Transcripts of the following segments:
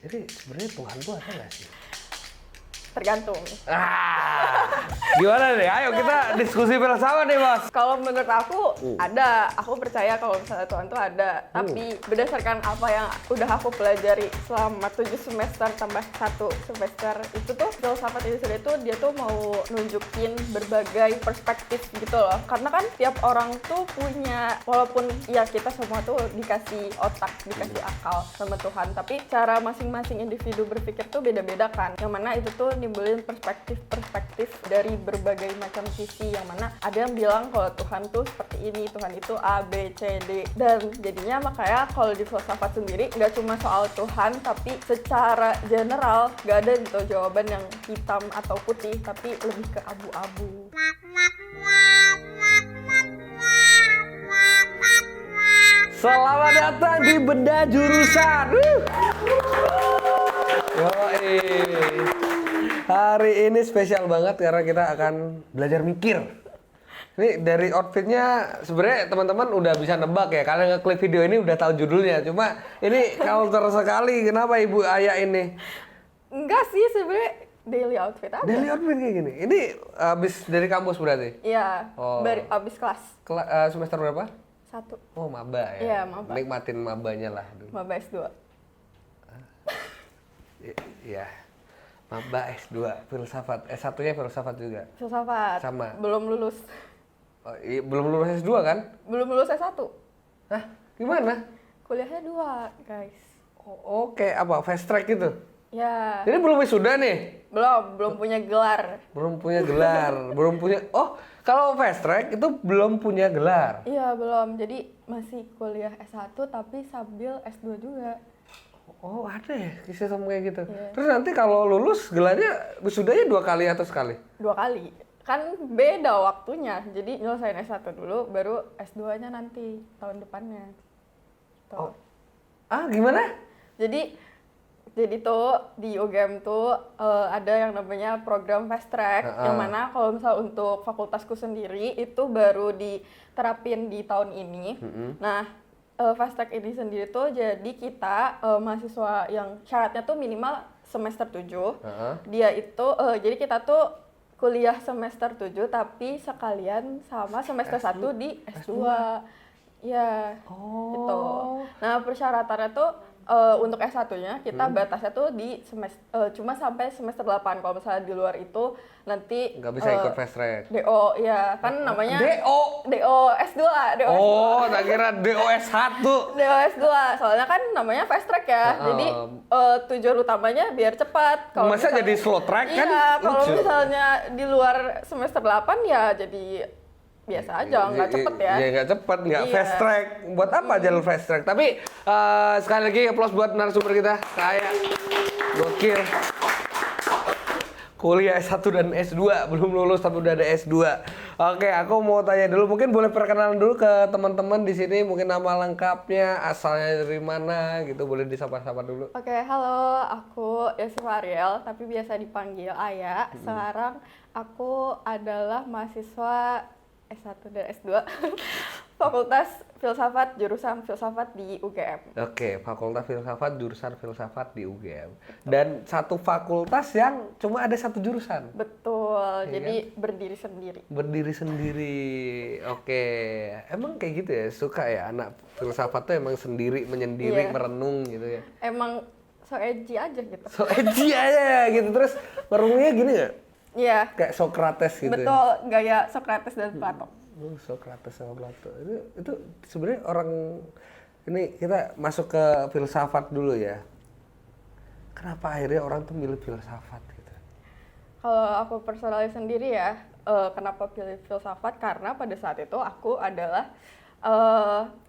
Jadi sebenarnya Tuhan tuh ada nggak sih? Tergantung. Gimana nih? Ayo kita diskusi filsafat nih, Bos. Kalau menurut aku ada, aku percaya kalau misalnya Tuhan tuh ada. Tapi berdasarkan apa yang udah aku pelajari selama 7 semester tambah 1 semester itu tuh, filsafat itu sendiri tuh dia tuh mau nunjukin berbagai perspektif gitu loh. Karena kan tiap orang tuh punya, walaupun ya kita semua tuh dikasih otak, dikasih akal sama Tuhan, tapi cara masing-masing individu berpikir tuh beda-beda kan. Yang mana itu tuh nimbulin perspektif-perspektif dari berbagai macam sisi, yang mana ada yang bilang kalau Tuhan tuh seperti ini, Tuhan itu A, B, C, D, dan jadinya makanya kalau di filsafat sendiri nggak cuma soal Tuhan, tapi secara general nggak ada gitu jawaban yang hitam atau putih, tapi lebih ke abu-abu. Selamat datang di Beda Jurusan. Yoi. Hari ini spesial banget karena kita akan belajar mikir. Ini dari outfitnya sebenarnya teman-teman udah bisa nebak ya, karena ngeklik video ini udah tahu judulnya. Cuma ini counter sekali, kenapa Ibu Aya ini? Enggak sih, sebenarnya daily outfit aja. Daily outfit kayak gini. Ini habis dari kampus berarti? Iya, Oh. abis kelas Semester berapa? 1. Oh, maba ya. Iya, maba. Nikmatin mabanya lah dulu. Maba S2. Iya. Maba S2 filsafat. S1-nya filsafat juga. Filsafat. Sama. Belum lulus. Oh, belum lulus S2 kan? Belum lulus S1. Hah? Gimana? Kuliahnya 2, guys. Oke, apa? Fast track gitu? Ya. Jadi belum wisuda nih? Belum punya gelar. Belum punya gelar, belum punya... Oh, kalau fast track itu belum punya gelar? Iya, belum. Jadi masih kuliah S1 tapi sambil S2 juga. Oh, ada ya sistem kayak gitu? Iya. Terus nanti kalau lulus gelarnya wisudanya 2 kali atau sekali? 2 kali. Kan beda waktunya. Jadi nyelesain S1 dulu, baru S2-nya nanti tahun depannya. Tuh. Oh. Gimana? Jadi tuh di UGM tuh ada yang namanya program fast track, yang mana kalau misal untuk fakultasku sendiri itu baru diterapin di tahun ini. Nah, fast track ini sendiri tuh jadi kita mahasiswa yang syaratnya tuh minimal semester 7. Dia itu jadi kita tuh kuliah semester 7 tapi sekalian sama semester 1 di S2. Ya, gitu. Nah, persyaratannya tuh untuk S1-nya kita batasnya tuh di cuma sampai semester 8. Kalau misalnya di luar itu nanti Nggak bisa ikut fast track? DO, ya kan namanya DO? DO S2, DO S2. Oh, tak kira DOS1. DO S2, soalnya kan namanya fast track ya. Jadi tujuan utamanya biar cepat. Kalau Masa misalnya- jadi slow track kan? Iya, kalau Lucu. misalnya di luar semester 8 ya jadi biasa aja, nggak cepet ya. Iya, nggak cepet, nggak Iya. fast track. Buat apa jalur fast track? Tapi sekali lagi applause buat narasumber kita. Saya gokil. Kuliah S1 dan S2, belum lulus tapi udah ada S2. Oke, aku mau tanya dulu, mungkin boleh perkenalan dulu ke teman-teman di sini, mungkin nama lengkapnya, asalnya dari mana gitu, boleh disapa-sapa dulu. Oke, halo, aku Yosifah Ariel, tapi biasa dipanggil Aya. Sekarang aku adalah mahasiswa S1 dan S2 Fakultas Filsafat, jurusan Filsafat di UGM. Oke, Fakultas Filsafat, jurusan Filsafat di UGM. Dan satu fakultas yang cuma ada satu jurusan. Betul, Iya jadi berdiri sendiri. Berdiri sendiri. Oke. Emang kayak gitu ya? Suka ya anak filsafat tuh emang sendiri, menyendiri, Iya. merenung gitu ya? Emang so edgy aja gitu. So edgy aja gitu. Terus merenungnya gini nggak? Iya, Kayak Socrates gitu. betul, gaya Socrates dan Plato. Socrates sama Plato. Itu sebenarnya orang ini kita masuk ke filsafat dulu ya. Kenapa akhirnya orang tuh milih filsafat gitu? Kalau aku personally sendiri ya, kenapa pilih filsafat? Karena pada saat itu aku adalah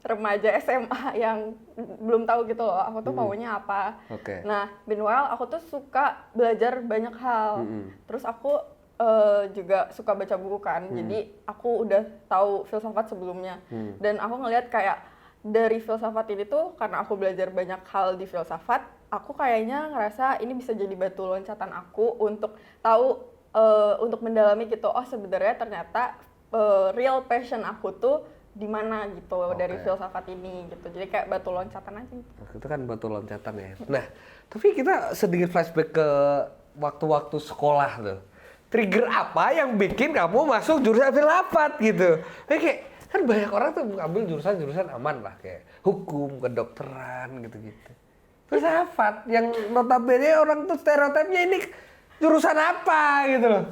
remaja SMA yang belum tahu gitu loh, aku tuh maunya apa. Oke. Nah, meanwhile aku tuh suka belajar banyak hal. Terus aku juga suka baca buku kan, jadi aku udah tahu filsafat sebelumnya. Dan aku ngelihat kayak dari filsafat ini tuh, karena aku belajar banyak hal di filsafat, aku kayaknya ngerasa ini bisa jadi batu loncatan aku untuk tahu, untuk mendalami gitu, oh sebenarnya ternyata real passion aku tuh di mana gitu dari filsafat ini gitu. Jadi kayak batu loncatan aja gitu. Itu kan batu loncatan ya. Nah, tapi kita sedikit flashback ke waktu-waktu sekolah tuh. Trigger apa yang bikin kamu masuk jurusan filsafat gitu? Kayak kan banyak orang tuh ngambil jurusan-jurusan aman lah, kayak hukum, kedokteran gitu-gitu. Filsafat yang notabene orang tuh stereotipnya ini jurusan apa gitu loh.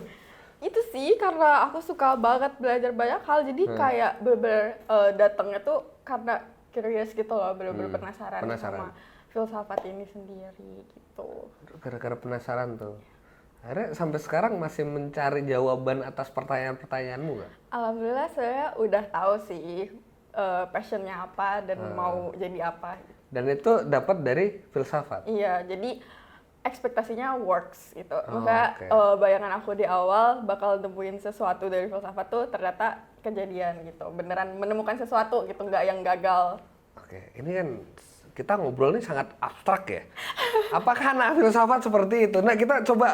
Itu sih karena aku suka banget belajar banyak hal, jadi kayak bener-bener datangnya tuh karena curious gitu loh, bener-bener penasaran sama filsafat ini sendiri gitu. Gara-gara penasaran tuh. Akhirnya sampai sekarang masih mencari jawaban atas pertanyaan-pertanyaanmu nggak? Alhamdulillah saya udah tahu sih passionnya apa dan mau jadi apa. Dan itu dapat dari filsafat? Iya, jadi ekspektasinya works gitu. Maksudnya bayangan aku di awal bakal nemuin sesuatu dari filsafat tuh ternyata kejadian gitu. Beneran menemukan sesuatu gitu, nggak yang gagal. Oke, ini kan kita ngobrol ini sangat abstrak ya. Apakah anak filsafat seperti itu? Nah, kita coba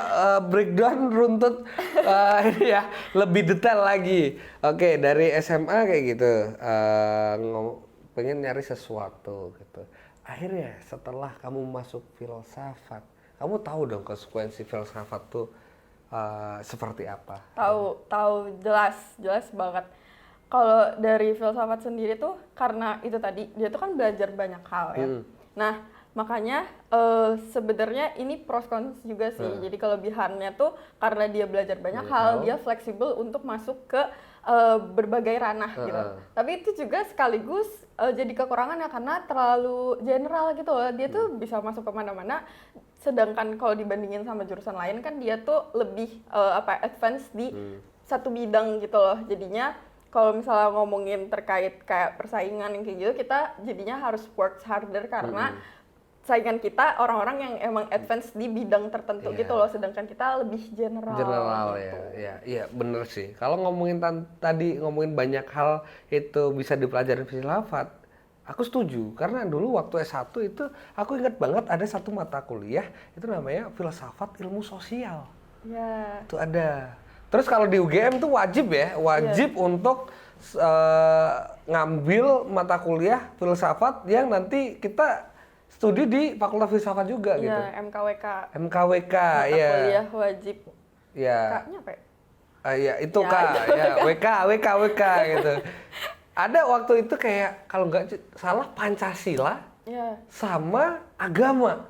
breakdown runtut ini ya, lebih detail lagi. Oke, dari SMA kayak gitu, pengen nyari sesuatu gitu. Akhirnya setelah kamu masuk filsafat, kamu tahu dong konsekuensi filsafat tuh seperti apa? Tahu jelas banget. Kalau dari filsafat sendiri tuh karena itu tadi dia tuh kan belajar banyak hal ya. Nah, makanya sebenarnya ini pros cons juga sih. Jadi kelebihannya tuh karena dia belajar banyak hal, dia fleksibel untuk masuk ke berbagai ranah gitu. Tapi itu juga sekaligus jadi kekurangannya karena terlalu general gitu loh. Dia tuh bisa masuk kemana-mana. Sedangkan kalau dibandingin sama jurusan lain kan dia tuh lebih advance di satu bidang gitu loh. Jadinya kalau misalnya ngomongin terkait kayak persaingan yang kayak gitu, kita jadinya harus work harder karena saingan kita orang-orang yang emang advance di bidang tertentu gitu loh, sedangkan kita lebih general gitu. Iya bener sih. Kalau ngomongin tadi ngomongin banyak hal itu bisa dipelajari filsafat, aku setuju karena dulu waktu S1 itu aku ingat banget ada satu mata kuliah itu namanya filsafat ilmu sosial. Iya. Itu ada. Terus kalau di UGM tuh wajib untuk ngambil mata kuliah filsafat yang nanti kita studi di Fakultas Filsafat juga gitu. Iya, MKWK. MKWK, mata ya. kuliah wajib. Ya. K-nya apa ya? Ya itu ya, Kak, ya WK gitu. Ada waktu itu kayak kalau nggak salah Pancasila sama agama.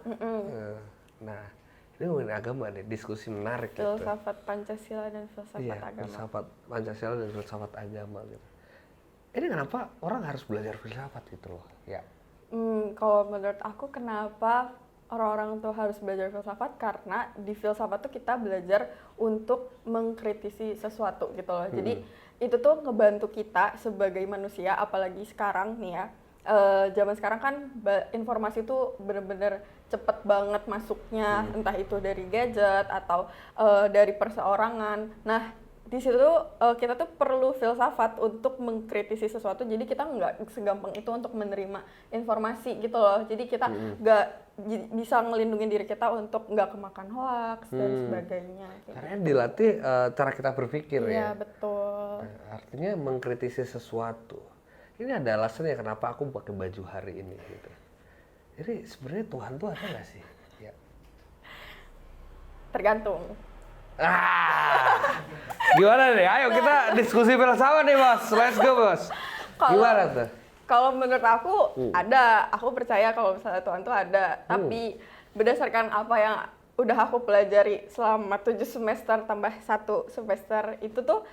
Nah, ini ngomongin agama nih, diskusi menarik gitu. Filsafat Pancasila dan filsafat agama. Filsafat Pancasila dan filsafat agama gitu. Ini kenapa orang harus belajar filsafat gitu loh? Ya. Kalau menurut aku kenapa orang-orang tuh harus belajar filsafat karena di filsafat tuh kita belajar untuk mengkritisi sesuatu gitu loh. Jadi itu tuh ngebantu kita sebagai manusia, apalagi sekarang nih ya. Zaman sekarang kan informasi tuh bener-bener cepet banget masuknya, entah itu dari gadget atau dari perseorangan. Nah, di situ kita tuh perlu filsafat untuk mengkritisi sesuatu, jadi kita nggak segampang itu untuk menerima informasi gitu loh. Jadi kita nggak bisa ngelindungin diri kita untuk nggak kemakan hoax dan sebagainya. Karena dilatih cara kita berpikir ya. Iya betul. Artinya mengkritisi sesuatu. Ini ada alasannya kenapa aku pakai baju hari ini gitu. Jadi sebenarnya Tuhan tuh ada nggak sih? Ya. Tergantung. Gimana nih? Ayo kita diskusi filsafat nih bos. Let's go bos. Gimana tuh? Kalau menurut aku ada. Aku percaya kalau misalnya Tuhan tuh ada. Tapi berdasarkan apa yang udah aku pelajari selama 7 semester tambah 1 semester itu tuh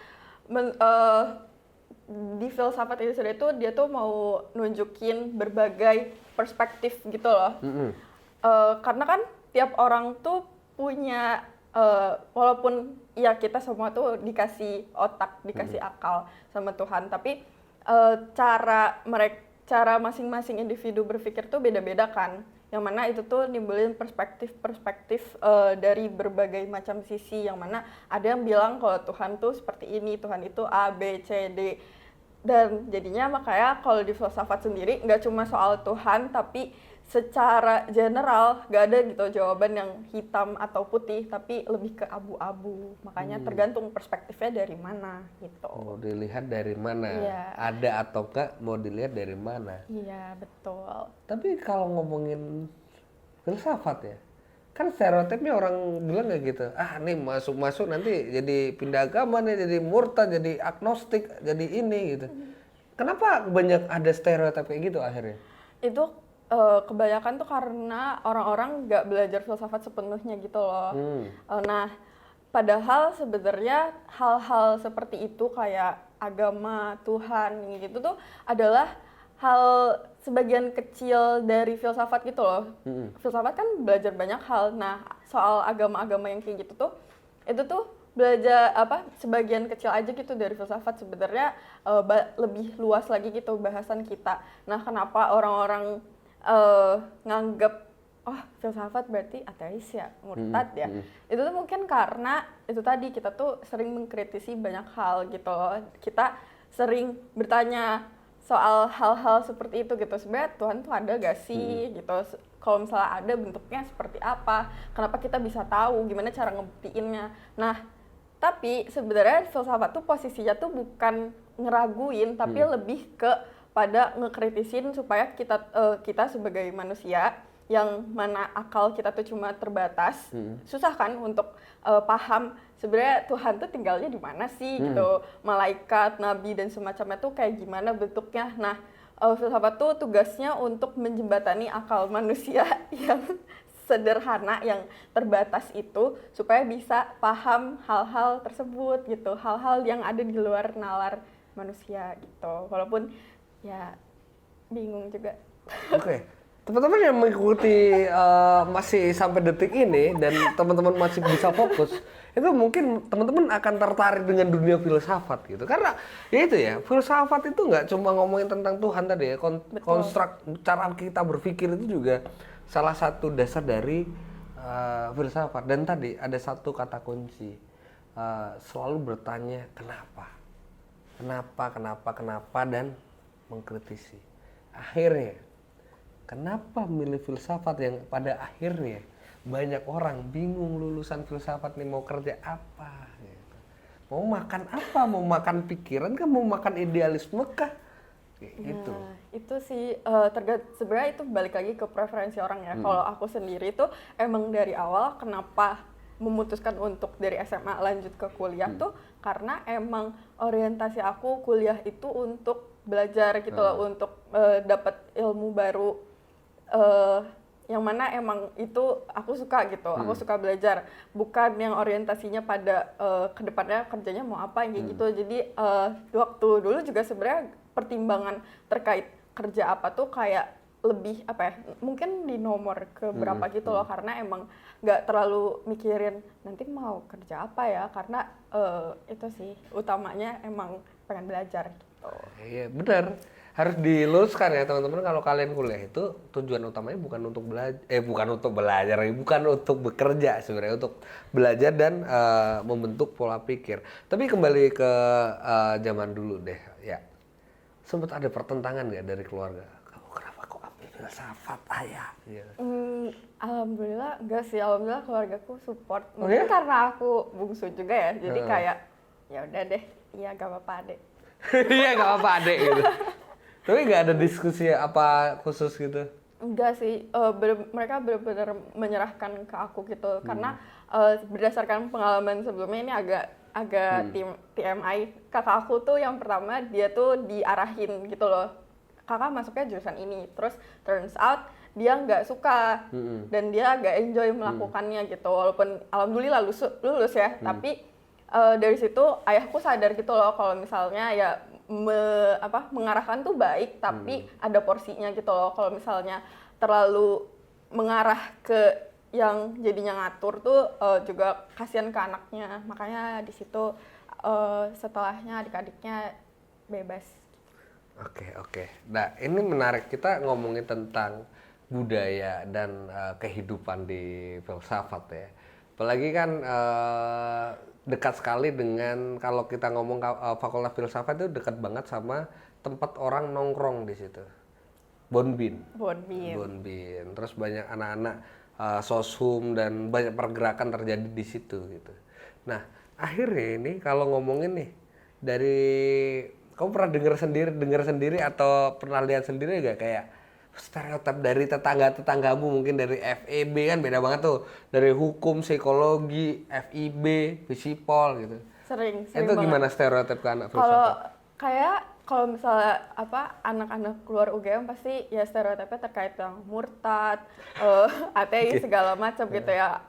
di filsafat itu sendiri tuh dia tuh mau nunjukin berbagai perspektif gitu loh. Karena kan tiap orang tuh punya walaupun ya kita semua tuh dikasih otak, dikasih akal sama Tuhan, tapi cara masing-masing individu berpikir tuh beda-beda kan. Yang mana itu tuh nimbulin perspektif dari berbagai macam sisi, yang mana ada yang bilang kalau Tuhan tuh seperti ini, Tuhan itu A, B, C, D. Dan jadinya makanya kalau di filsafat sendiri nggak cuma soal Tuhan, tapi secara general gak ada gitu jawaban yang hitam atau putih, tapi lebih ke abu-abu. Makanya tergantung perspektifnya dari mana gitu. Mau dilihat dari mana? Iya. Ada atau enggak mau dilihat dari mana? Iya, betul. Tapi kalau ngomongin filsafat ya, kan stereotipnya orang bilang kayak gitu. Ah, nih masuk-masuk nanti jadi pindah agama nih, jadi murtad, jadi agnostik, jadi ini gitu. Kenapa banyak ada stereotip kayak gitu akhirnya? Itu kebanyakan tuh karena orang-orang nggak belajar filsafat sepenuhnya gitu loh. Nah, padahal sebenarnya hal-hal seperti itu kayak agama, Tuhan gitu tuh adalah hal sebagian kecil dari filsafat gitu loh. Filsafat kan belajar banyak hal. Nah, soal agama-agama yang kayak gitu tuh, itu tuh belajar apa sebagian kecil aja gitu dari filsafat. Sebenarnya lebih luas lagi gitu bahasan kita. Nah, kenapa orang-orang nganggep oh filsafat berarti ateis ya, murtad ya. Itu tuh mungkin karena itu tadi kita tuh sering mengkritisi banyak hal gitu loh. Kita sering bertanya soal hal-hal seperti itu gitu. Sebenarnya Tuhan tuh ada gak sih gitu. Kalau misalnya ada, bentuknya seperti apa? Kenapa kita bisa tahu? Gimana cara ngebuktiinnya? Nah, tapi sebenarnya filsafat tuh posisinya tuh bukan ngeraguin, tapi lebih ke pada ngekritisin supaya kita sebagai manusia yang mana akal kita tuh cuma terbatas, susah kan untuk paham sebenarnya Tuhan tuh tinggalnya di mana sih gitu, malaikat, nabi dan semacamnya tuh kayak gimana bentuknya. Nah, filsafat tuh tugasnya untuk menjembatani akal manusia yang sederhana, yang terbatas itu supaya bisa paham hal-hal tersebut gitu, hal-hal yang ada di luar nalar manusia gitu. Walaupun ya bingung juga. Oke. Teman-teman yang mengikuti masih sampai detik ini dan teman-teman masih bisa fokus, itu mungkin teman-teman akan tertarik dengan dunia filsafat gitu. Karena ya itu ya, filsafat itu nggak cuma ngomongin tentang Tuhan tadi ya, konstruk cara kita berpikir itu juga salah satu dasar dari filsafat. Dan tadi ada satu kata kunci, selalu bertanya kenapa dan mengkritisi. Akhirnya, kenapa milih filsafat yang pada akhirnya banyak orang bingung lulusan filsafat nih mau kerja apa? Gitu. Mau makan apa? Mau makan pikiran kah? Mau makan idealisme kah? Gitu. Nah, itu sih sebenarnya itu balik lagi ke preferensi orang ya. Kalau aku sendiri tuh emang dari awal kenapa memutuskan untuk dari SMA lanjut ke kuliah tuh karena emang orientasi aku kuliah itu untuk belajar gitu loh, untuk dapat ilmu baru yang mana emang itu aku suka gitu. Aku suka belajar, bukan yang orientasinya pada kedepannya kerjanya mau apa kayak gitu. Jadi waktu dulu juga sebenarnya pertimbangan terkait kerja apa tuh kayak lebih apa ya, mungkin di nomor keberapa gitu loh, karena emang nggak terlalu mikirin nanti mau kerja apa ya, karena itu sih utamanya emang pengen belajar gitu. Iya benar, harus diluruskan ya teman-teman, kalau kalian kuliah itu tujuan utamanya bukan untuk belajar, bukan untuk bekerja sebenarnya, untuk belajar dan membentuk pola pikir. Tapi kembali ke zaman dulu deh ya, sempat ada pertentangan nggak dari keluarga? Kamu kenapa kok ambil filsafat ayah? Gitu. Alhamdulillah enggak sih, alhamdulillah keluargaku support. Oh, Mungkin ya? karena aku bungsu juga ya, jadi kayak ya udah deh, iya gak apa-apa adek. Iya nggak apa-apa adek gitu. Tapi nggak ada diskusi apa khusus gitu? Enggak sih, mereka benar-benar menyerahkan ke aku gitu, karena berdasarkan pengalaman sebelumnya ini agak TMI. Kakak aku tuh yang pertama dia tuh diarahin gitu loh, kakak masuknya jurusan ini, terus turns out dia nggak suka dan dia agak enjoy melakukannya gitu, walaupun alhamdulillah lulus ya, tapi dari situ ayahku sadar gitu loh kalau misalnya ya mengarahkan tuh baik, tapi ada porsinya gitu loh. Kalau misalnya terlalu mengarah ke yang jadinya ngatur tuh juga kasihan ke anaknya. Makanya di situ setelahnya adik-adiknya bebas. Oke. Nah ini menarik, kita ngomongin tentang budaya dan kehidupan di filsafat ya. Apalagi kan dekat sekali dengan, kalau kita ngomong fakultas filsafat itu dekat banget sama tempat orang nongkrong di situ. Bonbin. Bonbin. Bonbin. Terus banyak anak-anak soshum dan banyak pergerakan terjadi di situ gitu. Nah, akhirnya ini kalau ngomongin nih dari kamu pernah dengar sendiri atau pernah lihat sendiri gak kayak stereotip dari tetanggamu mungkin dari FEB kan beda banget tuh dari hukum, psikologi, FIB, Visipol gitu. Sering Itu banget. gimana stereotip ke anak Kalau filsafat? kayak kalau misalnya anak-anak keluar UGM pasti ya stereotipnya terkait yang murtad, ateis segala macam gitu ya.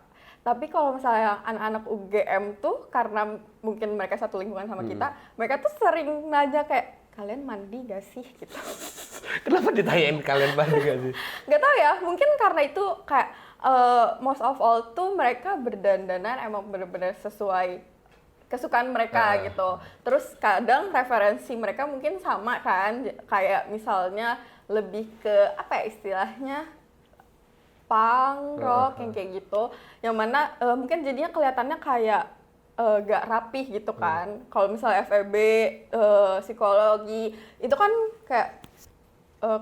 Tapi kalau misalnya anak-anak UGM tuh karena mungkin mereka satu lingkungan sama kita, mereka tuh sering nanya kayak kalian mandi gak sih gitu. Kenapa ditanyain kalian mandi gak sih? Gak tau ya, mungkin karena itu kayak most of all tuh mereka berdandanan emang bener-bener sesuai kesukaan mereka gitu. Terus kadang referensi mereka mungkin sama kan, kayak misalnya lebih ke apa ya istilahnya punk rock yang kayak gitu, yang mana mungkin jadinya kelihatannya kayak gak rapih gitu kan. Kalau misalnya FEB, psikologi itu kan kayak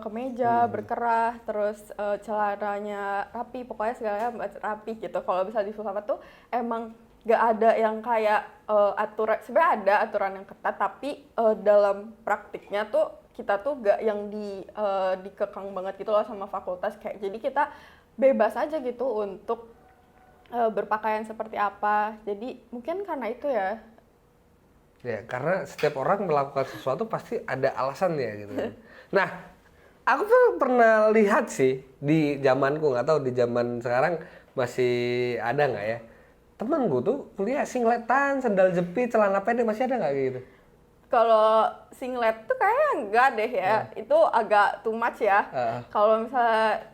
kemeja berkerah, terus celananya rapi, pokoknya segalanya rapi gitu. Kalau misalnya di filsafat tuh emang gak ada yang kayak aturan, sebenarnya ada aturan yang ketat, tapi dalam praktiknya tuh kita tuh gak yang dikekang banget gitu loh sama fakultas. Kayak jadi kita bebas aja gitu untuk berpakaian seperti apa. Jadi mungkin karena itu ya. Ya, karena setiap orang melakukan sesuatu pasti ada alasannya gitu. Nah, aku tuh pernah lihat sih di zamanku, nggak tahu di zaman sekarang masih ada nggak ya. Temenku tuh kuliah singletan, sandal jepit, celana pendek masih ada nggak gitu? Kalau singlet tuh kayaknya enggak deh ya, itu agak too much ya. Kalau misalnya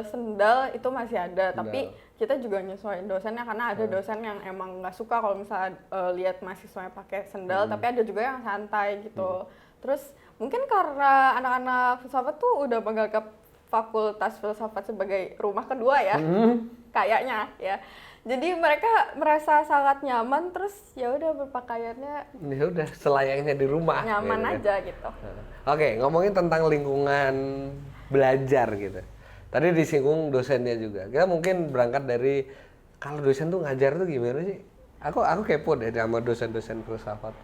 sendal itu masih ada, tapi kita juga nyesuaiin dosennya karena ada dosen yang emang nggak suka kalau misalnya lihat mahasiswanya pakai sendal, tapi ada juga yang santai gitu. Terus mungkin karena anak-anak filsafat tuh udah menganggap fakultas filsafat sebagai rumah kedua ya, kayaknya ya. Jadi mereka merasa sangat nyaman, terus ya udah berpakaiannya Ya udah selayaknya di rumah. nyaman gitu. aja gitu. Oke, ngomongin tentang lingkungan belajar gitu. Tadi disinggung dosennya juga. Kita mungkin berangkat dari kalau dosen tuh ngajar tuh gimana sih? Aku kepo deh sama dosen-dosen filsafat.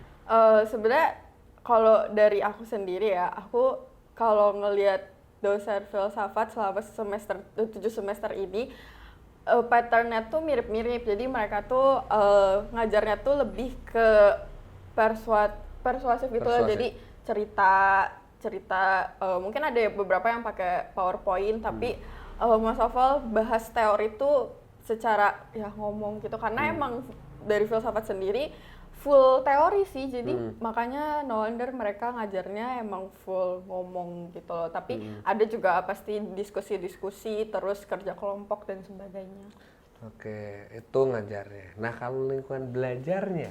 Sebenarnya kalau dari aku sendiri ya, aku kalau ngelihat dosen filsafat selama 7 semester ini patternnya tuh mirip-mirip. Jadi mereka tuh ngajarnya tuh lebih ke persuasif gitu loh. Jadi cerita mungkin ada beberapa yang pakai PowerPoint, tapi most of all bahas teori tuh secara ya ngomong gitu, karena emang dari filsafat sendiri full teori sih, jadi makanya no wonder mereka ngajarnya emang full ngomong gitu loh. Tapi ada juga pasti diskusi-diskusi, terus kerja kelompok dan sebagainya. Oke, itu ngajarnya. Nah, kalau lingkungan belajarnya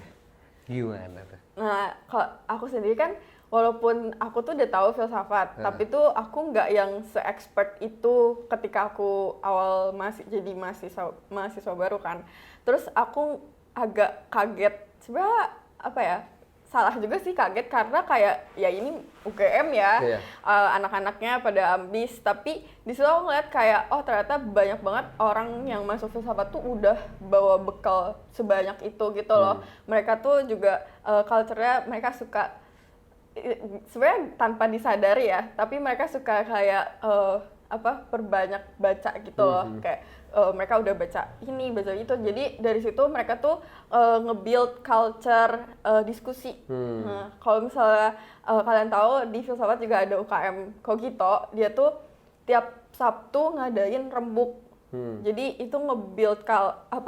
gimana tuh? Nah, kalau aku sendiri kan walaupun aku tuh udah tahu filsafat, tapi tuh aku nggak yang se-expert itu ketika aku awal masih jadi mahasiswa baru kan. Terus aku agak kaget, sebenarnya apa ya, salah juga sih kaget karena kayak ya ini UGM ya, anak-anaknya pada ambis, tapi di situ aku ngeliat kayak oh ternyata banyak banget orang yang masuk filsafat tuh udah bawa bekal sebanyak itu gitu loh. Mereka tuh juga culture-nya mereka suka sebenarnya tanpa disadari ya, tapi mereka suka kayak perbanyak baca gitu loh, kayak mereka udah baca ini, baca itu, jadi dari situ mereka tuh nge-build culture diskusi. Nah, kalau misalnya kalian tahu di filsafat juga ada UKM Kogito, dia tuh tiap Sabtu ngadain rembuk. Jadi itu nge-build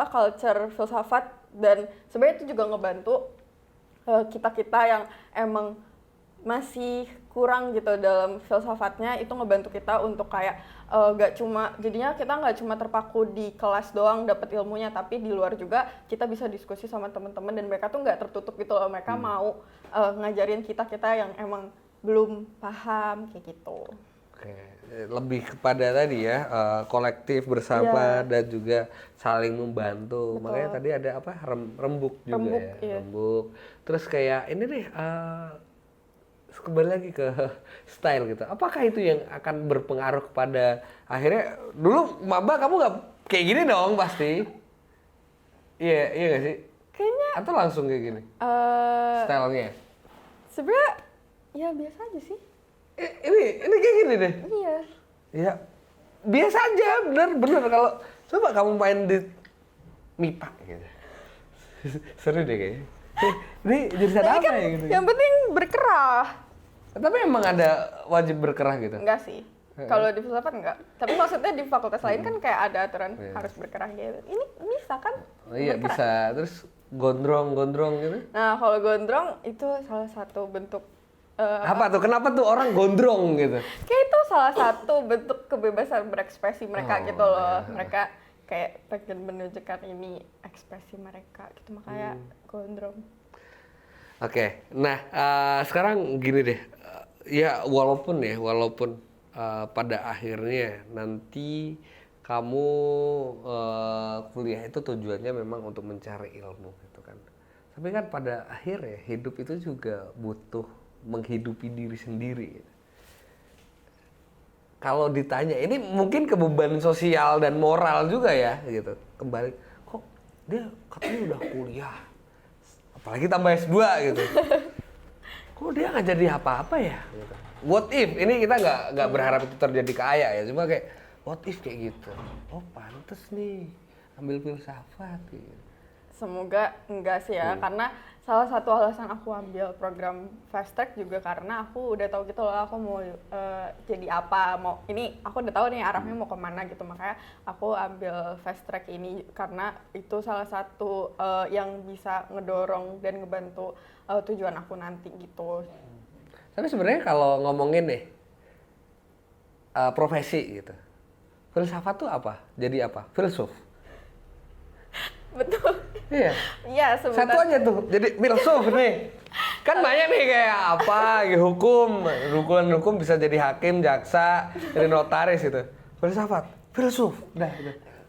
culture filsafat, dan sebenarnya itu juga ngebantu kita-kita yang emang masih kurang gitu dalam filsafatnya, itu ngebantu kita untuk kayak jadinya kita nggak cuma terpaku di kelas doang dapat ilmunya, tapi di luar juga kita bisa diskusi sama teman-teman, dan mereka tuh nggak tertutup gitu loh, mereka mau ngajarin kita yang emang belum paham kayak gitu. Oke, lebih kepada tadi ya kolektif bersama dan juga saling membantu. Betul. Makanya tadi ada apa rembuk juga Rembuk, ya, iya. rembuk. Terus kayak ini nih kembali lagi ke style gitu. Apakah itu yang akan berpengaruh kepada akhirnya dulu maba kamu nggak kayak gini dong pasti. Iya, iya gak sih? Kayaknya Atau langsung kayak gini stylenya? sebenarnya ya biasa aja sih. Ini kayak gini deh. Iya. Ya biasa aja, bener kalau coba kamu main di MIPA gitu. Seru deh kayaknya. Ini jurusan Tapi apa kan ya gitu? yang penting berkerah. Tapi emang ada wajib berkerah gitu? Enggak sih. Kalau di filsafat enggak. Tapi maksudnya di fakultas lain kan kayak ada aturan Iya. harus berkerah gitu. Ini bisa kan? Oh iya Berkerah. bisa. Terus gondrong gitu? Nah, kalau gondrong itu salah satu bentuk Apa tuh? Kenapa tuh orang gondrong gitu? kayak itu salah satu bentuk kebebasan berekspresi mereka Oh, gitu loh. iya. Mereka kayak pengen menunjukkan ini ekspresi mereka gitu, makanya gondrong. Oke, nah sekarang gini deh, ya walaupun pada akhirnya nanti kamu kuliah itu tujuannya memang untuk mencari ilmu gitu kan. Tapi kan pada akhirnya hidup itu juga butuh menghidupi diri sendiri. Gitu. Kalau ditanya, ini mungkin kebeban sosial dan moral juga ya gitu. Kembali, kok dia katanya udah kuliah, apalagi tambah S2 gitu. Kok dia nggak jadi apa-apa ya? Gitu. What if? Ini kita nggak berharap itu terjadi ke Ayah ya, cuma kayak what if kayak gitu. Oh pantes nih ambil filsafat gitu. Semoga enggak sih ya, karena salah satu alasan aku ambil program fast track juga karena aku udah tahu gitu loh aku mau jadi apa, mau ini aku udah tahu nih arahnya mau kemana gitu, makanya aku ambil fast track ini karena itu salah satu yang bisa ngedorong dan ngebantu tujuan aku nanti gitu. Tapi sebenarnya kalau ngomongin nih profesi gitu, filsafat tuh apa? Jadi apa? Filsuf. Betul. Iya. Iya sebenarnya. Satu aja tuh, jadi filsuf nih. Kan banyak nih kayak apa, gitu, hukum bisa jadi hakim, jaksa, jadi notaris gitu. Filsafat, filsuf, udah.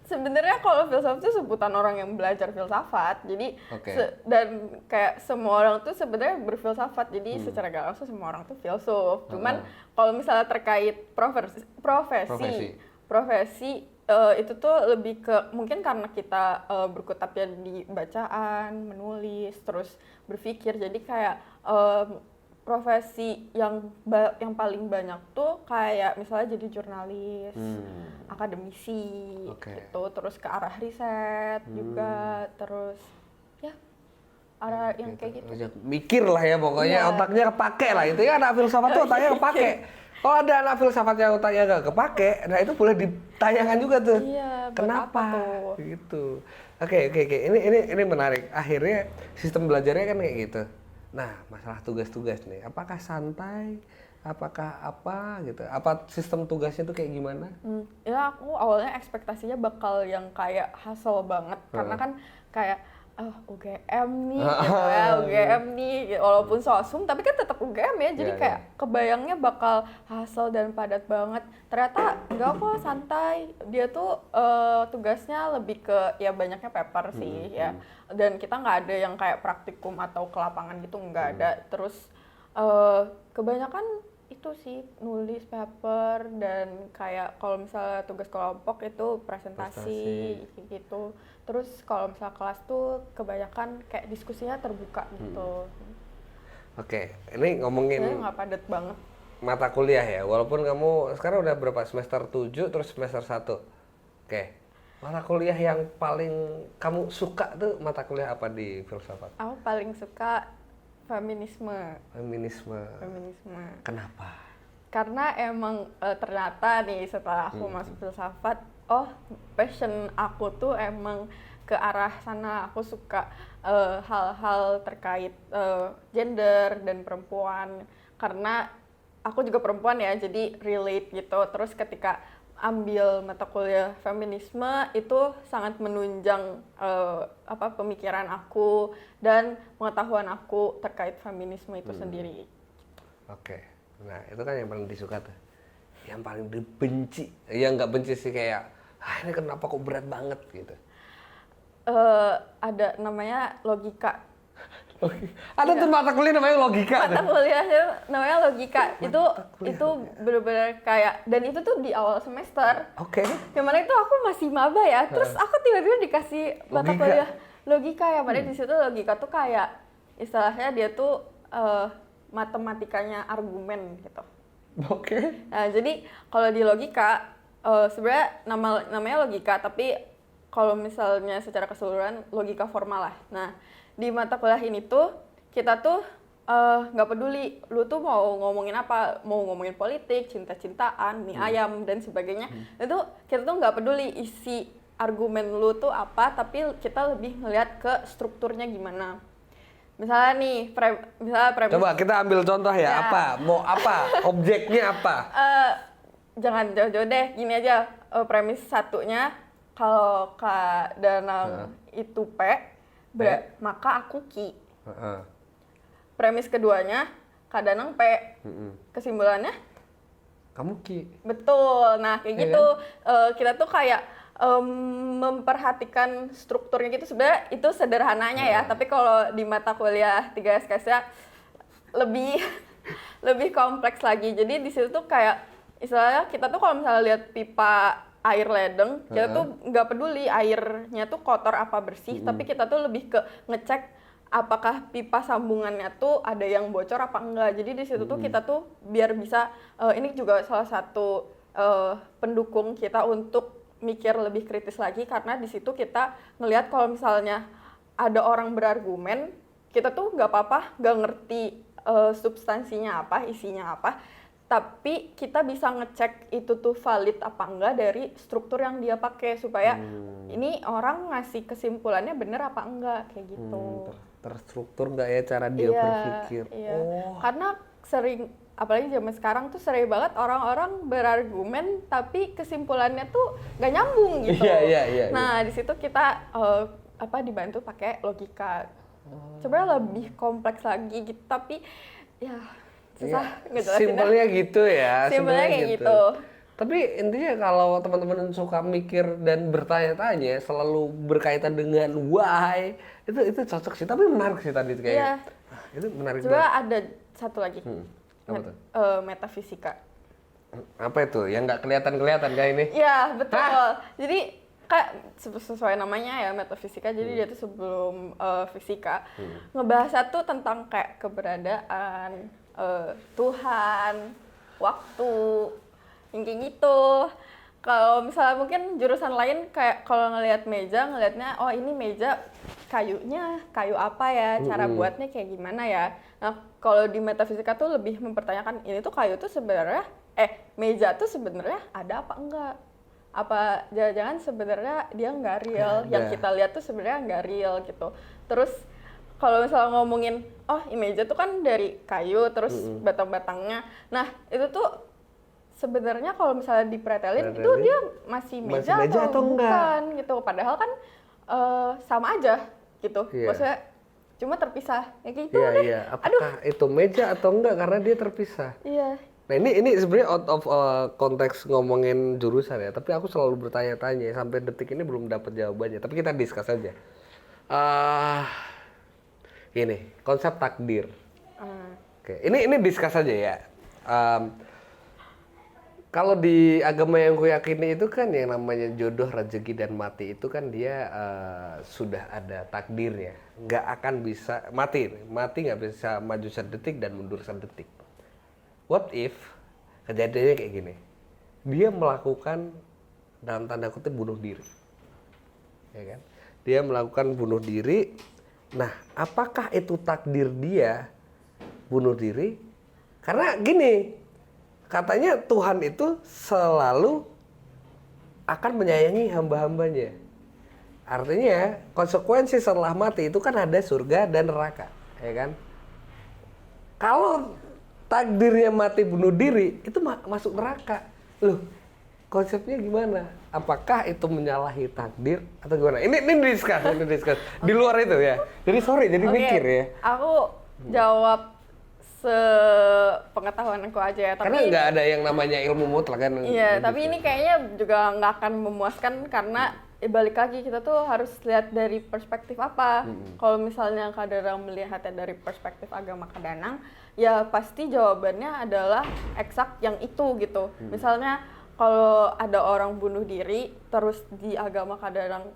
Sebenarnya kalau filsafat itu sebutan orang yang belajar filsafat, jadi Oke. dan kayak semua orang tuh sebenarnya berfilsafat, jadi secara gak langsung semua orang tuh filsuf. Cuman kalau misalnya terkait profesi itu tuh lebih ke mungkin karena kita berkutatnya di bacaan, menulis, terus berpikir, jadi kayak profesi yang paling banyak tuh kayak misalnya jadi jurnalis, akademisi, Oke. gitu, terus ke arah riset juga, terus ya arah yang kayak gitu. Mikir lah ya pokoknya, Iya. otaknya kepake lah. Intinya anak filsafat tuh otaknya kepake. Kalau ada anak filsafat yang otaknya nggak kepake, nah itu boleh ditanyakan juga tuh. Iya, buat Kenapa? apa tuh? Gitu. Oke. Ini menarik. Akhirnya sistem belajarnya kan kayak gitu. Nah, masalah tugas-tugas nih. Apakah santai? Apakah apa gitu? Apa sistem tugasnya tuh kayak gimana? Ya aku awalnya ekspektasinya bakal yang kayak hustle banget, karena kan kayak UGM nih, gitu ya, UGM nih, gitu. Walaupun sosum, tapi kan tetap UGM ya, jadi Iya, kayak kebayangnya bakal hustle dan padat banget. Ternyata enggak kok, santai. Dia tuh tugasnya lebih ke ya banyaknya paper sih ya, dan kita nggak ada yang kayak praktikum atau ke lapangan gitu, nggak ada. Terus kebanyakan itu sih nulis paper dan kayak kalau misalnya tugas kelompok itu presentasi gitu. Terus kalau misalnya kelas tuh kebanyakan kayak diskusinya terbuka gitu. Oke, ini ngomongin Sebenarnya nggak padat banget. mata kuliah ya. Walaupun kamu sekarang udah berapa semester 7 terus semester 1. Oke. Mata kuliah yang paling kamu suka tuh mata kuliah apa di filsafat? Aku paling suka feminisme. Feminisme. Kenapa? Karena emang ternyata nih setelah aku masuk filsafat, passion aku tuh emang ke arah sana. Aku suka hal-hal terkait gender dan perempuan, karena aku juga perempuan ya, jadi relate gitu. Terus ketika ambil mata kuliah feminisme itu sangat menunjang pemikiran aku dan pengetahuan aku terkait feminisme itu sendiri. Oke. Nah, itu kan yang paling disuka tuh. Yang paling dibenci. Ya nggak benci sih, kayak ini kenapa kok berat banget gitu. Ada namanya logika. Oke. Ada tuh mata kuliah namanya logika. Mata kuliahnya namanya logika. Itu bener-bener kayak, dan itu tuh di awal semester. Oke. Yang mana itu aku masih maba ya. Terus aku tiba-tiba dikasih mata Logika. kuliah logika, yang mana di situ logika tuh kayak istilahnya dia tuh matematikanya argumen gitu. Oke. Nah, jadi kalau di logika sebenarnya namanya logika, tapi kalau misalnya secara keseluruhan logika formal lah. Nah, di mata kuliah ini tuh kita tuh nggak peduli lu tuh mau ngomongin apa, mau ngomongin politik, cinta-cintaan, mie ayam dan sebagainya. Itu kita tuh nggak peduli isi argumen lu tuh apa, tapi kita lebih ngelihat ke strukturnya gimana. Misalnya nih, misalnya premis. Coba kita ambil contoh ya, apa? Mau apa? Objeknya apa? Jangan jauh-jauh deh, gini aja. Premis satunya, kalau Kak Danang itu P, maka aku Ki. Premis keduanya, Kak Danang P. Kesimpulannya? Kamu Ki. Betul. Nah, kayak Ya gitu. Kita tuh kayak memperhatikan strukturnya gitu. Sebenarnya itu sederhananya ya, tapi kalau di mata kuliah 3 SKS lebih lebih kompleks lagi. Jadi di situ tuh kayak istilahnya kita tuh kalau misalnya lihat pipa air ledeng, kita tuh nggak peduli airnya tuh kotor apa bersih, tapi kita tuh lebih ke ngecek apakah pipa sambungannya tuh ada yang bocor apa enggak. Jadi di situ tuh kita tuh biar bisa ini juga salah satu pendukung kita untuk mikir lebih kritis lagi, karena di situ kita ngelihat kalau misalnya ada orang berargumen, kita tuh nggak apa-apa nggak ngerti substansinya apa, isinya apa, tapi kita bisa ngecek itu tuh valid apa enggak dari struktur yang dia pakai, supaya ini orang ngasih kesimpulannya bener apa enggak, kayak gitu. Terstruktur nggak ya cara dia berpikir? Iya. Karena sering, apalagi zaman sekarang tuh sering banget orang-orang berargumen tapi kesimpulannya tuh nggak nyambung gitu. Iya. Nah, di situ kita dibantu pakai logika. Coba lebih kompleks lagi gitu, tapi ya susah ngejelasinnya. Simpelnya gitu ya. Simpelnya kayak gitu. Tapi intinya kalau teman-teman suka mikir dan bertanya-tanya selalu berkaitan dengan why, itu cocok sih. Tapi menarik sih tadi kayaknya. Iya. Itu menarik Coba banget. ada satu lagi. Apa tuh? Metafisika. Apa itu? Yang nggak kelihatan kayak ini? Iya, betul. Jadi kayak sesuai namanya ya, metafisika. Jadi dia tuh sebelum fisika ngebahas tuh tentang kayak keberadaan, Tuhan, waktu, yang kayak gitu. Kalau misalnya mungkin jurusan lain kayak kalau ngelihat meja, ngelihatnya oh ini meja kayunya kayu apa ya, cara buatnya kayak gimana ya. Nah, kalau di metafisika tuh lebih mempertanyakan ini tuh kayu tuh sebenarnya meja tuh sebenarnya ada apa enggak? Apa jangan-jangan sebenarnya dia nggak real, yang kita lihat tuh sebenarnya nggak real gitu. Terus kalau misalnya ngomongin oh meja tuh kan dari kayu terus batang-batangnya. Nah, itu tuh sebenarnya kalau misalnya dipretelin itu dia masih meja atau bukan gitu. Padahal kan sama aja gitu. Maksudnya cuma terpisah. Ya gitu deh. Iya. Apakah itu meja atau enggak karena dia terpisah? Iya. Nah ini sebenarnya out of konteks ngomongin jurusan ya. Tapi aku selalu bertanya-tanya sampai detik ini belum dapat jawabannya. Tapi kita discuss aja. Ini konsep takdir. Oke. Ini discuss aja ya. Kalau di agama yang gue yakini itu kan yang namanya jodoh, rezeki, dan mati itu kan dia sudah ada takdirnya. Nggak akan bisa, mati nggak bisa maju sedetik dan mundur sedetik. What if kejadiannya kayak gini? Dia melakukan dalam tanda kutip bunuh diri. Ya kan? Dia melakukan bunuh diri. Nah, apakah itu takdir dia bunuh diri? Karena gini, katanya Tuhan itu selalu akan menyayangi hamba-hambanya. Artinya konsekuensi setelah mati itu kan ada surga dan neraka, ya kan? Kalau takdirnya mati bunuh diri, itu masuk neraka. Loh, konsepnya gimana? Apakah itu menyalahi takdir atau gimana? Ini discuss. Di luar itu ya. Jadi jadi mikir ya. Aku jawab sepengetahuan aku aja ya, tapi karena nggak ada yang namanya ilmu mutlak kan. Iya, tapi ini kayaknya juga nggak akan memuaskan karena balik lagi kita tuh harus lihat dari perspektif apa. Kalau misalnya Kadarang melihatnya dari perspektif agama Kadanang, ya pasti jawabannya adalah eksak yang itu gitu. Misalnya kalau ada orang bunuh diri, terus di agama Kadarang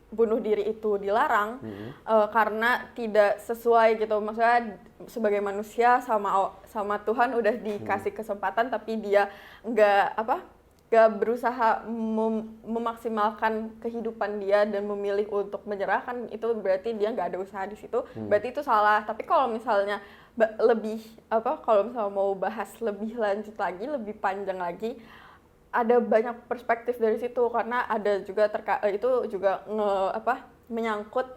bunuh diri itu dilarang karena tidak sesuai gitu. Maksudnya sebagai manusia sama Tuhan udah dikasih kesempatan, tapi dia nggak berusaha memaksimalkan kehidupan dia dan memilih untuk menyerahkan, itu berarti dia nggak ada usaha di situ. Berarti itu salah. Tapi kalau misalnya kalau misalnya mau bahas lebih lanjut lagi, lebih panjang lagi, ada banyak perspektif dari situ, karena ada juga itu juga menyangkut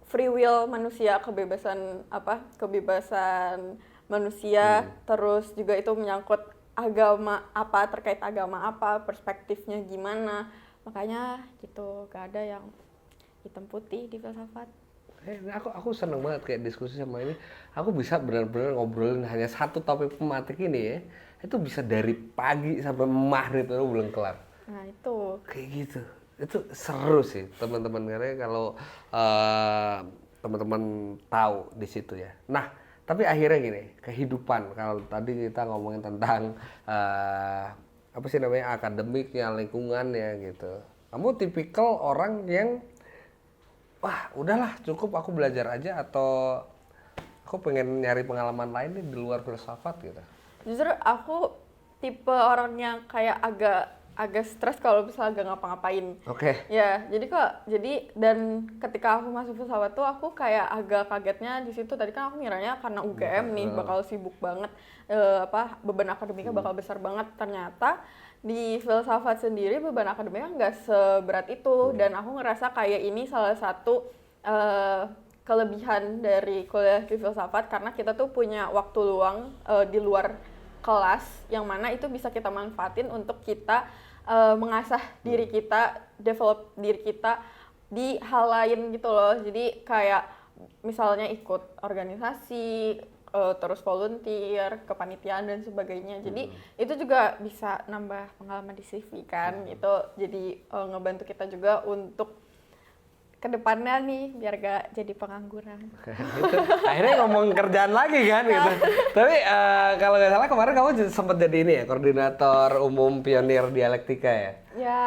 free will manusia, kebebasan manusia, terus juga itu menyangkut agama apa, terkait agama apa, perspektifnya gimana. Makanya gitu, gak ada yang hitam putih di filsafat. Aku seneng banget kayak diskusi sama ini. Aku bisa benar-benar ngobrolin hanya satu topik pematik ini ya. Itu bisa dari pagi sampai maghrib itu belum kelar. Nah itu. Kayak gitu. Itu seru sih teman-teman, karena kalau teman-teman tahu di situ ya. Nah, tapi akhirnya gini, kehidupan. Kalau tadi kita ngomongin tentang akademiknya, lingkungannya gitu. Kamu tipikal orang yang wah udahlah cukup aku belajar aja, atau aku pengen nyari pengalaman lain nih di luar filsafat gitu? Justru aku tipe orang yang kayak agak stres kalau misalnya gak ngapa-ngapain. Oke. Ya, dan ketika aku masuk filsafat tuh aku kayak agak kagetnya di situ. Tadi kan aku ngiranya karena UGM nih bakal sibuk banget, beban akademiknya bakal besar banget. Ternyata di filsafat sendiri beban akademiknya nggak seberat itu, dan aku ngerasa kayak ini salah satu kelebihan dari kuliah di filsafat, karena kita tuh punya waktu luang di luar kelas yang mana itu bisa kita manfaatin untuk kita mengasah diri kita, develop diri kita di hal lain gitu loh. Jadi kayak misalnya ikut organisasi, terus volunteer, kepanitiaan dan sebagainya. Jadi itu juga bisa nambah pengalaman di CV kan gitu. Jadi ngebantu kita juga untuk kedepannya nih biar gak jadi pengangguran. Gitu. Akhirnya ngomong kerjaan lagi kan gitu. Tapi kalau nggak salah kemarin kamu sempat jadi ini ya, koordinator umum pionir dialektika ya? Ya,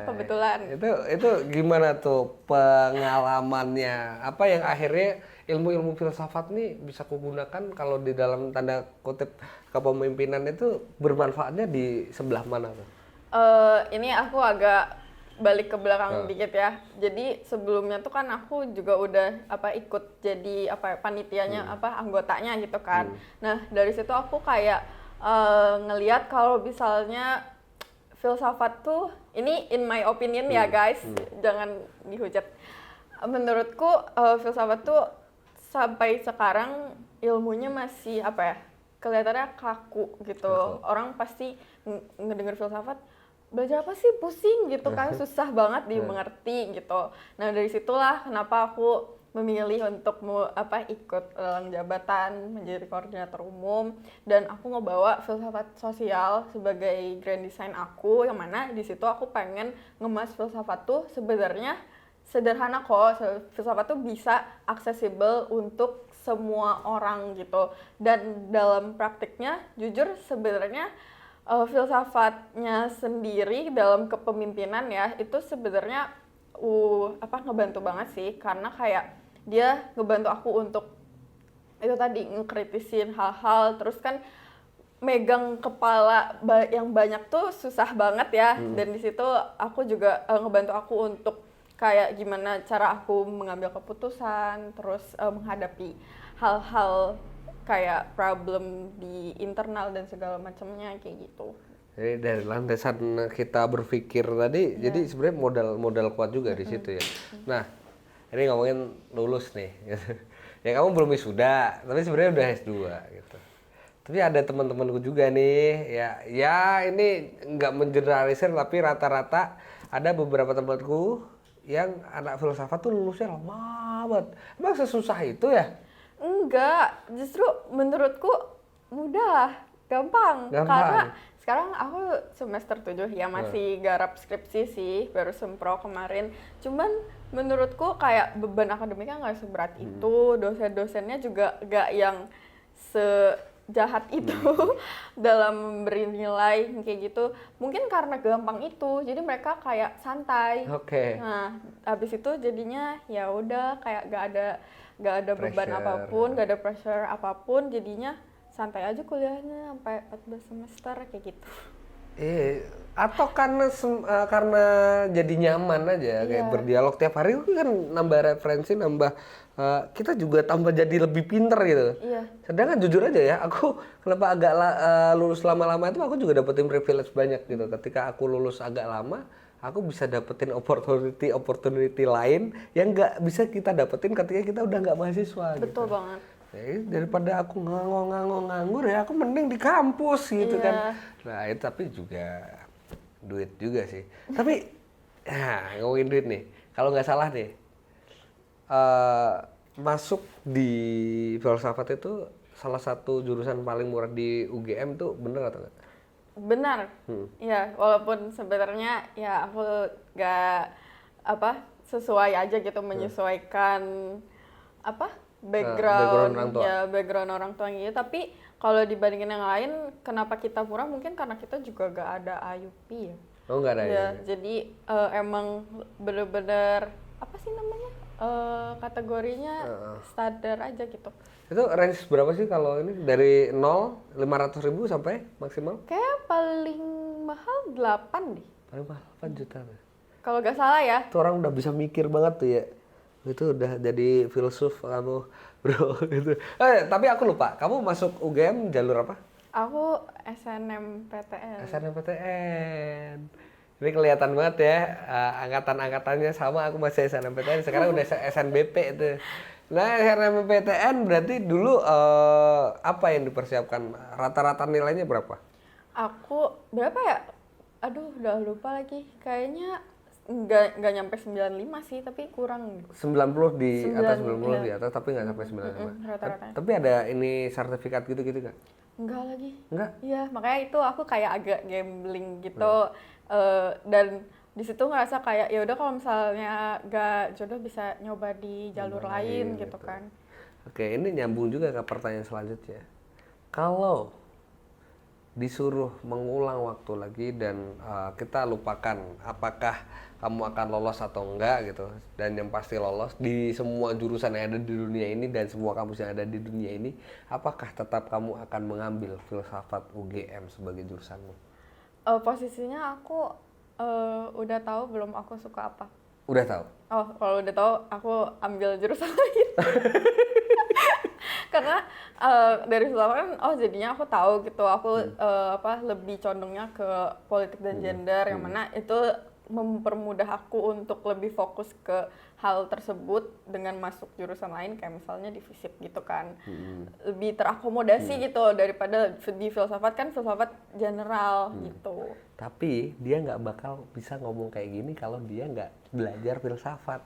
kebetulan. Itu gimana tuh pengalamannya? Apa yang akhirnya ilmu-ilmu filsafat nih bisa kugunakan kalau di dalam tanda kutip kepemimpinan itu bermanfaatnya di sebelah mana tuh? Ini aku agak balik ke belakang dikit ya. Jadi sebelumnya tuh kan aku juga udah ikut jadi panitianya anggotanya gitu kan. Nah, dari situ aku kayak ngelihat kalau misalnya filsafat tuh ini in my opinion ya guys, jangan dihujat. Menurutku filsafat tuh sampai sekarang ilmunya masih kelihatannya kaku gitu. Orang pasti ngedenger filsafat, belajar apa sih, pusing gitu kan, susah banget dimengerti gitu. Nah dari situlah kenapa aku memilih untuk ikut dalam jabatan menjadi koordinator umum, dan aku ngebawa filsafat sosial sebagai grand design aku, yang mana di situ aku pengen ngemas filsafat tuh sebenarnya sederhana kok. Filsafat tuh bisa aksesibel untuk semua orang gitu, dan dalam praktiknya jujur sebenarnya filsafatnya sendiri dalam kepemimpinan ya itu sebenarnya ngebantu banget sih, karena kayak dia ngebantu aku untuk itu tadi ngekritisin hal-hal, terus kan megang kepala yang banyak tuh susah banget ya. Dan di situ aku juga ngebantu aku untuk kayak gimana cara aku mengambil keputusan, terus menghadapi hal-hal kayak problem di internal dan segala macamnya kayak gitu. Jadi dari landasan kita berpikir tadi, jadi sebenarnya modal kuat juga di situ ya. Nah, ini ngomongin lulus nih. Ya kamu belum wisuda, tapi sebenarnya udah S2 gitu. Tapi ada teman-temanku juga nih, ya ini nggak mengeneralisir, tapi rata-rata ada beberapa temanku yang anak filsafat tuh lulusnya lama banget. Emang sesusah itu ya? Enggak, justru menurutku mudah, gampang. Karena Sekarang aku semester 7 ya, masih garap skripsi sih, baru sempro kemarin. Cuman menurutku kayak beban akademiknya nggak seberat itu, dosen-dosennya juga nggak yang sejahat itu dalam memberi nilai kayak gitu. Mungkin karena gampang itu, jadi mereka kayak santai. Oke. Nah, habis itu jadinya ya udah kayak nggak ada beban Pressure. apapun, nggak ada pressure apapun, jadinya santai aja kuliahnya sampai 14 semester kayak gitu. Atau karena jadi nyaman aja kayak berdialog tiap hari kan nambah referensi, nambah kita juga tambah jadi lebih pinter gitu. Iya. Sedangkan jujur aja ya, aku kenapa agak lulus lama-lama itu aku juga dapetin privilege banyak gitu. Ketika aku lulus agak lama, aku bisa dapetin opportunity lain yang nggak bisa kita dapetin ketika kita udah nggak mahasiswa. Betul gitu. banget. Jadi daripada aku nganggur ya aku mending di kampus gitu kan. Nah itu tapi juga duit juga sih. Tapi ngomongin duit nih, kalau nggak salah nih masuk di filsafat itu salah satu jurusan paling murah di UGM tuh bener atau nggak? Benar. Ya, walaupun sebenarnya ya aku nggak sesuai aja gitu, menyesuaikan background orang tua gitu. Tapi kalau dibandingin yang lain, kenapa kita murah? Mungkin karena kita juga gak ada IUP ya. Oh nggak ada ya? Jadi emang bener-bener apa sih namanya, kategorinya standar aja gitu. Itu range berapa sih kalau ini dari 500.000 sampai maksimal? Kayak paling mahal 8 deh. Paling mahal 8 juta. Kalau gak salah ya. Itu orang udah bisa mikir banget tuh ya. Itu udah jadi filsuf kamu, bro. Gitu. Tapi aku lupa, kamu masuk UGM jalur apa? Aku SNMPTN. SNMPTN. Ini kelihatan banget ya, angkatan-angkatannya sama, aku masih SNMPTN, sekarang udah SNBP itu. Nah, SNMPTN berarti dulu apa yang dipersiapkan? Rata-rata nilainya berapa? Aku berapa ya? Aduh, udah lupa lagi. Kayaknya nggak nyampe 95 sih, tapi kurang. 90 di atas 90 iya. di atas, tapi nggak sampai 95. Rata-rata. Tapi ada ini sertifikat gitu-gitu nggak? Enggak lagi. Enggak? Iya, makanya itu aku kayak agak gambling gitu. Dan di situ ngerasa kayak ya udah kalau misalnya nggak jodoh bisa nyoba di jalur lain gitu kan. Oke, ini nyambung juga ke pertanyaan selanjutnya. Kalau disuruh mengulang waktu lagi dan kita lupakan apakah kamu akan lolos atau enggak gitu, dan yang pasti lolos di semua jurusan yang ada di dunia ini dan semua kampus yang ada di dunia ini, apakah tetap kamu akan mengambil filsafat UGM sebagai jurusanmu? Posisinya aku udah tahu belum aku suka apa. Udah tahu? Oh, kalau udah tahu aku ambil jurusan lain. Karena dari filsafat kan, jadinya aku tahu gitu, aku lebih condongnya ke politik dan gender, yang mana itu mempermudah aku untuk lebih fokus ke hal tersebut dengan masuk jurusan lain kayak misalnya di FISIP gitu kan. Lebih terakomodasi gitu daripada di filsafat kan filsafat general gitu. Tapi dia nggak bakal bisa ngomong kayak gini kalau dia nggak belajar filsafat.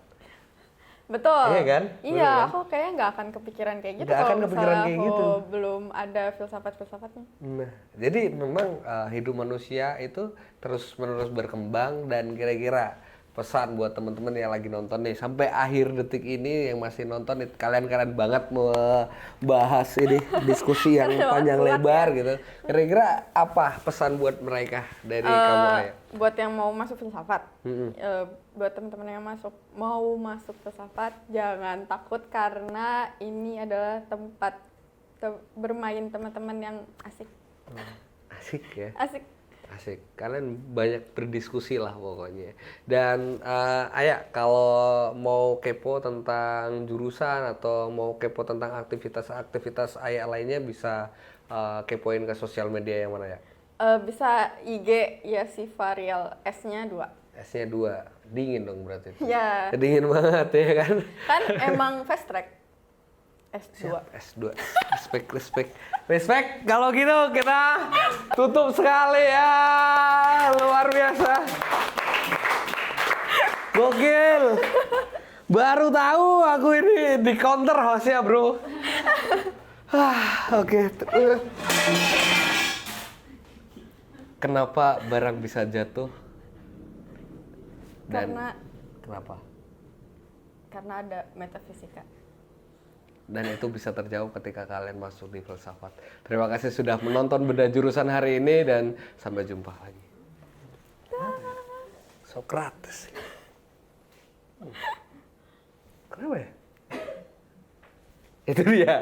Betul. Iya kan? Iya, kan? aku kayaknya nggak akan kepikiran kayak gitu Nggak akan kalau kepikiran misalnya kayak aku gitu. belum ada filsafat-filsafatnya. Nah, jadi memang hidup manusia itu terus-menerus berkembang, dan kira-kira pesan buat teman-teman yang lagi nonton nih sampai akhir detik ini yang masih nonton, kalian keren banget membahas ini diskusi yang panjang lebar gitu. Kira-kira apa pesan buat mereka dari kamu, Aya? Buat yang mau masuk filsafat, buat teman-teman yang mau masuk filsafat, jangan takut karena ini adalah tempat bermain teman-teman yang asik. Asik ya? Asik. Kalian banyak berdiskusi lah pokoknya. Dan Aya, kalau mau kepo tentang jurusan atau mau kepo tentang aktivitas Aya lainnya, bisa kepoin ke sosial media yang mana ya? Bisa IG Yasifarial, S-nya 2. S-nya 2, dingin dong berarti. Ya. Dingin banget ya kan? Kan emang fast track. S2. S2. Respect. Kalau gitu kita tutup sekali ya. Luar biasa. Gokil. Baru tahu aku ini di counter hostnya, bro. Oke. Kenapa barang bisa jatuh? Dan Karena kenapa? ada metafisika. Dan itu bisa terjawab ketika kalian masuk di filsafat. Terima kasih sudah menonton Beda Jurusan hari ini dan sampai jumpa lagi. Sokrates. Kenapa ya? Itu dia.